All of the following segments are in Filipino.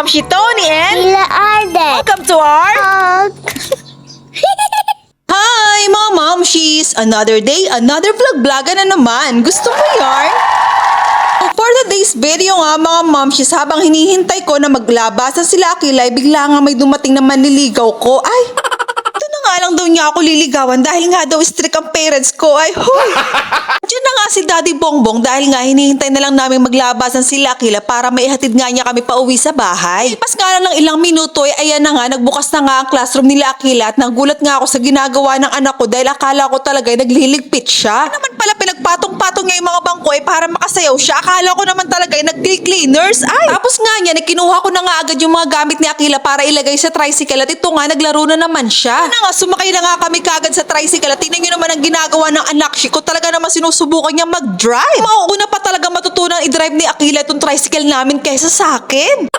Momshi Tony and Ila Arden. welcome to our Vlog. Hi mga Momshies! Another day, another vlog-vloga na naman. Gusto mo yarn? For today's video nga mga Momshies, habang hinihintay ko na maglabasan sila Akila, bigla nga may dumating na manliligaw ko. Ay! Ito na nga lang daw niya ako liligawan dahil nga daw strict ang parents ko. Ay, huy! Diyan na nga si Daddy Bongbong dahil nga hinihintay na lang namin maglabasan sila Akila para maihatid nga niya kami pauwi sa bahay. Pas nga lang ng ilang minuto ay ayan na nga, nagbukas na nga ang classroom nila Akila at nagulat nga ako sa ginagawa ng anak ko dahil akala ko talaga ay nagliligpit siya. Ano naman pala pinagpatong-patong niya yung mga bangko ay para makasayaw siya. Akala ko naman talaga ay nag-cleaners. Ay! Tapos nga niya, kinuha ko na nga agad yung mga gamit ni Akila para ilagay sa tricycle at ito nga, naglaro na naman siya. Ano nga, sumakay na nga kami kagad sa tricycle at tingnan nyo naman ang ginagawa ng anak ko. Talaga naman sinusubukan niya mag-drive. Mauuna pa talaga matutunan i-drive ni Akila itong tricycle namin kaysa sa akin.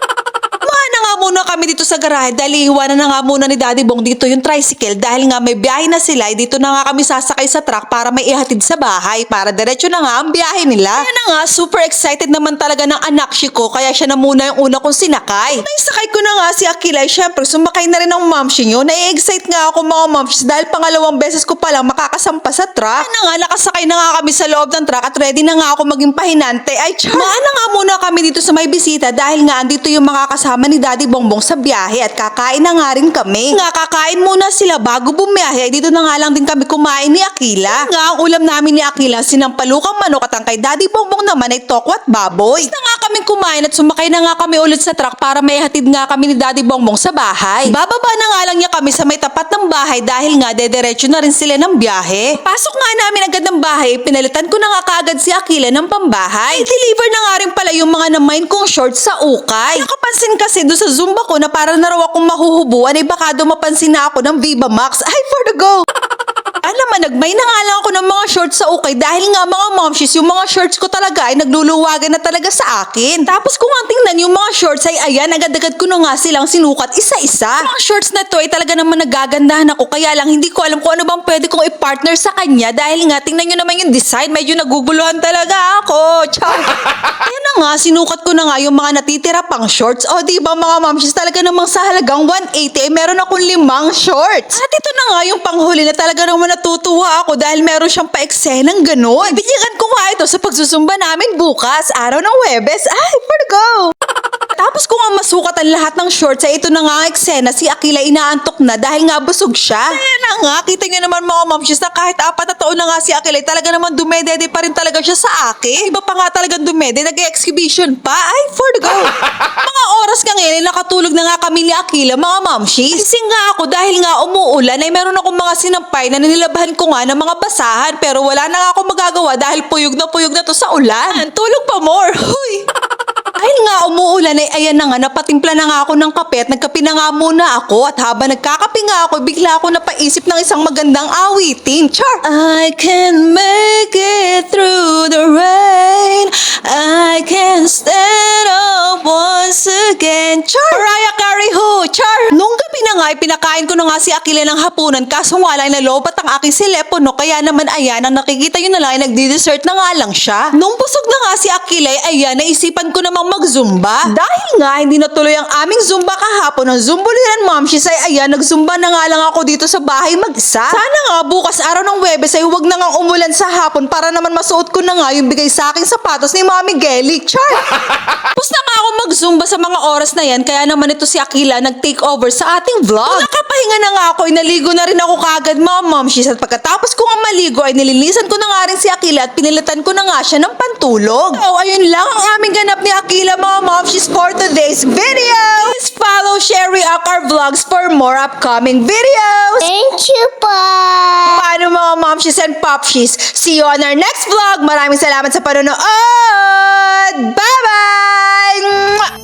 Kumain na nga muna kami dito sa garahe dahil iiwanan na nga muna ni Daddy Bong dito yung tricycle dahil nga may biyahe na sila. Dito na nga kami sasakay sa truck para may ihatid sa bahay para diretso na nga ang biyahe nila. Kaya na nga, super excited naman talaga ng anak ko kaya siya na muna yung una kong sinakay. Naisakay ko na nga si Akila, syempre sumakay na rin ang momshi nyo. Nai-excite nga ako mga momshis dahil pangalawang beses ko palang makakasampa sa truck. Kaya na nga, nakasakay na nga kami sa loob ng truck at ready na nga ako maging pahinante. Ay, char! Maana nga muna kami dito sa may bisita dahil nga andito yung mga kasama ni Daddy Bongbong sa biyahe at kakain na nga rin kami. Nga kakain muna sila bago bumiyahe ay dito na nga lang din kami kumain ni Akila. Nga ang ulam namin ni Akila sinampalukang manok at ang kay Daddy Bongbong naman ay toko at baboy. Tapos na nga kami kumain at sumakay na nga kami ulit sa truck para may hatid nga kami ni Daddy Bongbong sa bahay. Bababa na nga lang niya kami sa may tapat ng bahay dahil nga dediretso na rin sila ng biyahe. Pasok nga namin agad ng bahay, pinalitan ko na nga kaagad si Akila ng pambahay. Deliver na nga rin pala yung mga namain kong shorts sa ukay. Nakapansin kasi doon sa Zumba ko na para na raw akong mahuhubuan ay baka dumapansin na ako ng Viva Max. Ay, for the go! Naman, nagmay na nga lang ako ng mga shorts sa ukay dahil nga mga momshies, yung mga shorts ko talaga ay nagluluwagan na talaga sa akin. Tapos kung ang tingnan yung mga shorts ay ayan, agad-agad ko na nga silang sinukat isa-isa. Yung mga shorts na to ay talaga naman nagagandahan ako kaya lang hindi ko alam kung ano bang pwede kong i-partner sa kanya dahil nga tingnan nyo naman yung design, medyo naguguluhan talaga ako. Char! Ayan na nga, sinukat ko na nga yung mga natitira pang shorts. O diba mga momshies, talaga namang sa halagang 180 ay meron akong 5 shorts. At ito na nga yung panghuli na talaga naman natutuwa ako dahil meron siyang pa-eksenang ganon. Bibigyan ko nga ito sa pagsusumba namin bukas, araw ng Huwebes. Ay, for the go! Tapos kung ang masukat ang lahat ng shorts ay ito na nga ang eksena, si Akila inaantok na dahil nga busog siya. Kaya na nga, kita nyo naman mga momshies na kahit 4 na taon na nga si Akila, talaga naman dumedede pa rin talaga siya sa akin. Iba pa nga talagang dumede, nag-exhibition pa. Ay, for the go! Mga oras ka ngayon, nakatulog na nga kami ni Akila, mga momshies. Gising nga ako dahil nga umuulan ay meron akong mga sinampay na ninilabahan ko nga ng mga basahan pero wala na nga ako magagawa dahil puyog na to sa ulan. Tulog pa more. Huy! Dahil nga umuulan ay ayan na nga, napatimpla na nga ako ng kape at nagkape na nga muna ako at habang nagkakape nga ako, bigla ako napaisip ng isang magandang awitin. Char! I can make it through the rain, I can stand up once again. Char! Mariah Carey ho! Char! Nung gabi na nga, pinakain ko na nga si Akila ng hapunan kaso nga lang nalobat ang aking silepono kaya naman ayan, ang nakikita yun na lang ay nagdi-dessert na nga lang siya. Nung busog na nga si Akila ay ayan, naisipan ko namang mag-zumba. Dahil nga, hindi natuloy ang aming zumba kahapon ng Zumbuliran Momshies ay ayan, nag-zumba na nga lang ako dito sa bahay mag-isa. Sana nga bukas araw ng Huwebes ay huwag na nga umulan sa hapon para naman masuot ko na nga yung bigay sa aking sapatos ni Mami Gelly. Char! Tapos na nga ako mag-zumba sa mga oras na yan kaya naman ito si Akila nag-take over sa ating vlog. Kung nakapahinga na nga ako, inaligo na rin ako kagad mga Momshies at pagkatapos ko nga maligo ay nililisan ko na nga rin si Akila at pinilitan ko na nga siya ng pantulog. So ayun lang ang aming ganap ni Akila mga momshies for today's video. Please follow, share, react our vlogs for more upcoming videos. Thank you po. Paano mga momshies and popshies? See you on our next vlog. Maraming salamat sa panonood. Bye-bye!